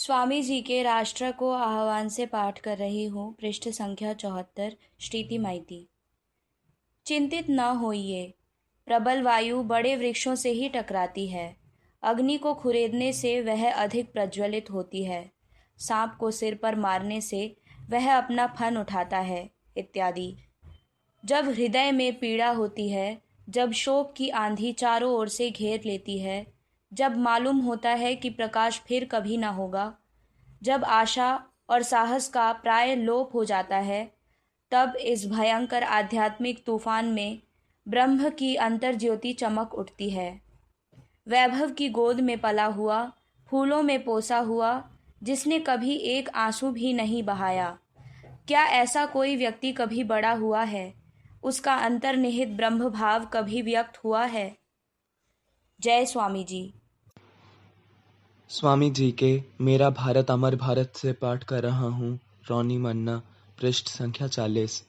स्वामी जी के राष्ट्र को आह्वान से पाठ कर रही हूँ। पृष्ठ संख्या 74। श्रीति माइती। चिंतित न होइए, प्रबल वायु बड़े वृक्षों से ही टकराती है। अग्नि को खुरेदने से वह अधिक प्रज्वलित होती है। सांप को सिर पर मारने से वह अपना फन उठाता है, इत्यादि। जब हृदय में पीड़ा होती है, जब शोक की आंधी चारों ओर से घेर लेती है, जब मालूम होता है कि प्रकाश फिर कभी ना होगा, जब आशा और साहस का प्राय लोप हो जाता है, तब इस भयंकर आध्यात्मिक तूफान में ब्रह्म की अंतर ज्योति चमक उठती है। वैभव की गोद में पला हुआ, फूलों में पोसा हुआ, जिसने कभी एक आंसू भी नहीं बहाया, क्या ऐसा कोई व्यक्ति कभी बड़ा हुआ है? उसका अंतर्निहित ब्रह्म भाव कभी व्यक्त हुआ है? जय स्वामी जी। स्वामी जी के मेरा भारत अमर भारत से पाठ कर रहा हूँ। रोनी मन्ना। पृष्ठ संख्या 40।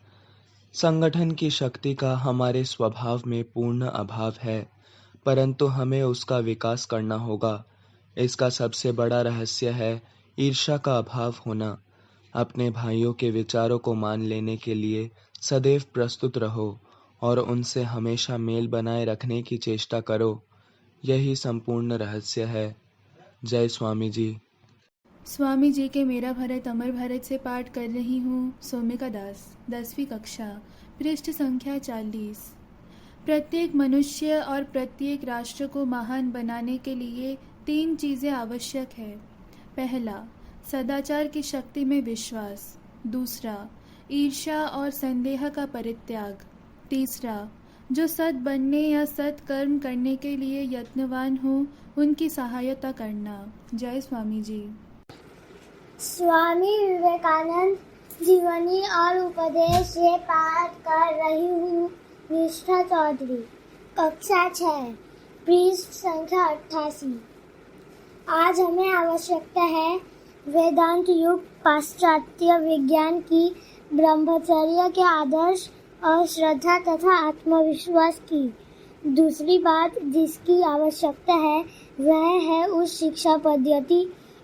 संगठन की शक्ति का हमारे स्वभाव में पूर्ण अभाव है, परंतु हमें उसका विकास करना होगा। इसका सबसे बड़ा रहस्य है ईर्ष्या का अभाव होना। अपने भाइयों के विचारों को मान लेने के लिए सदैव प्रस्तुत रहो और उनसे हमेशा मेल बनाए रखने की चेष्टा करो। यही संपूर्ण रहस्य है। जय स्वामी जी। स्वामी जी के मेरा भारत अमर भारत से पाठ कर रही हूँ। सोमिका दास, 10वीं कक्षा। पृष्ठ संख्या 40। प्रत्येक मनुष्य और प्रत्येक राष्ट्र को महान बनाने के लिए 3 चीज़ें आवश्यक है। पहला, सदाचार की शक्ति में विश्वास। दूसरा, ईर्ष्या और संदेह का परित्याग। तीसरा, जो सत बनने या सत कर्म करने के लिए यत्नवान हो, उनकी सहायता करना। जय स्वामी जी। स्वामी विवेकानंद जीवनी और उपदेश से पाठ कर रही हूँ। निष्ठा चौधरी, कक्षा 6, पृष्ठ संख्या 88। आज हमें आवश्यकता है वेदांत युग पाश्चात्य विज्ञान की ब्रह्मचर्य के आदर्श और श्रद्धा तथा आत्मविश्वास की। दूसरी बात जिसकी आवश्यकता है वह है उस शिक्षा पद्धति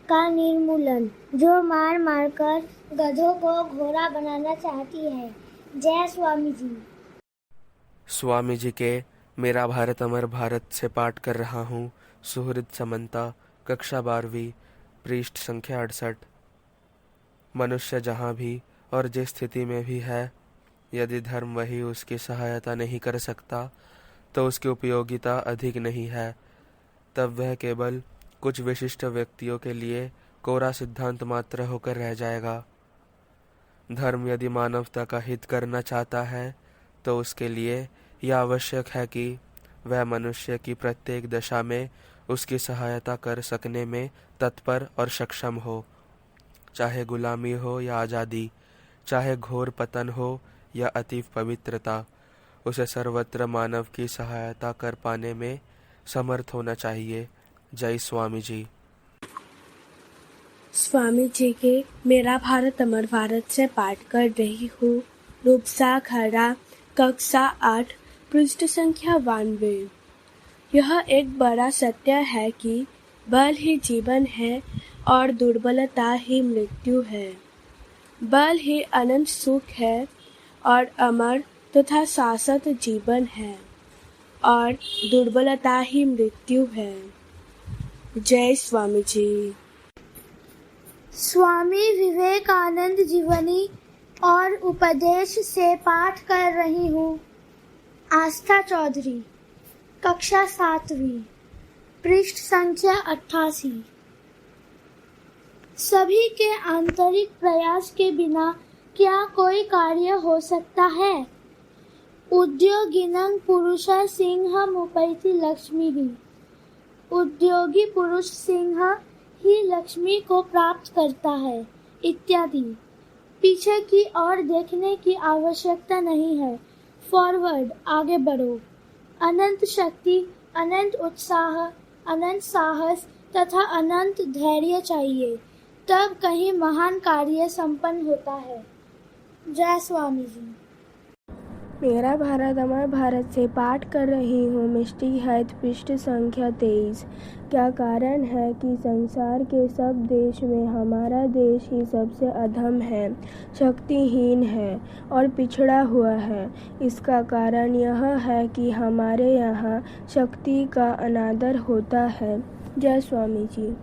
का निर्मूलन जो मार मारकर गधों को घोड़ा बनाना चाहती है। जय स्वामी जी। स्वामी जी के मेरा भारत अमर भारत से पाठ कर रहा हूँ। सुहृद समंता, कक्षा 12वीं। पृष्ठ संख्या 68। मनुष्य जहाँ भी और जिस स्थिति में भी है, यदि धर्म वही उसकी सहायता नहीं कर सकता तो उसकी उपयोगिता अधिक नहीं है। तब वह केवल कुछ विशिष्ट व्यक्तियों के लिए कोरा सिद्धांत मात्र होकर रह जाएगा। धर्म यदि मानवता का हित करना चाहता है तो उसके लिए यह आवश्यक है कि वह मनुष्य की प्रत्येक दशा में उसकी सहायता कर सकने में तत्पर और सक्षम हो। चाहे गुलामी हो या आज़ादी, चाहे घोर पतन हो या अतीव पवित्रता, उसे सर्वत्र मानव की सहायता कर पाने में समर्थ होना चाहिए। जय स्वामी जी। स्वामी जी के मेरा भारत अमर भारत से पाठ कर रही हूँ। रूपसा खड़ा, कक्षा 8, पृष्ठ संख्या 92। यह एक बड़ा सत्य है कि बल ही जीवन है और दुर्बलता ही मृत्यु है। बल ही अनंत सुख है और अमर तथा शाश्वत जीवन है, और दुर्बलता ही मृत्यु है। जय स्वामी जी। स्वामी विवेकानंद जीवनी और उपदेश से पाठ कर रही हूँ। आस्था चौधरी, कक्षा 7वीं। पृष्ठ संख्या 88। सभी के आंतरिक प्रयास के बिना क्या कोई कार्य हो सकता है? उद्योगिनं पुरुष सिंह मुपैति लक्ष्मी ही। उद्योगी पुरुष सिंह ही लक्ष्मी को प्राप्त करता है, इत्यादि। पीछे की ओर देखने की आवश्यकता नहीं है। फॉरवर्ड, आगे बढ़ो। अनंत शक्ति, अनंत उत्साह, अनंत साहस तथा अनंत धैर्य चाहिए, तब कहीं महान कार्य संपन्न होता है। जय स्वामी जी। मेरा भारत अमर भारत से पाठ कर रही हूँ मिष्टी हैत पृष्ठ संख्या 23। क्या कारण है कि संसार के सब देश में हमारा देश ही सबसे अधम है, शक्तिहीन है और पिछड़ा हुआ है। इसका कारण यह है कि हमारे यहाँ शक्ति का अनादर होता है। जय स्वामी जी।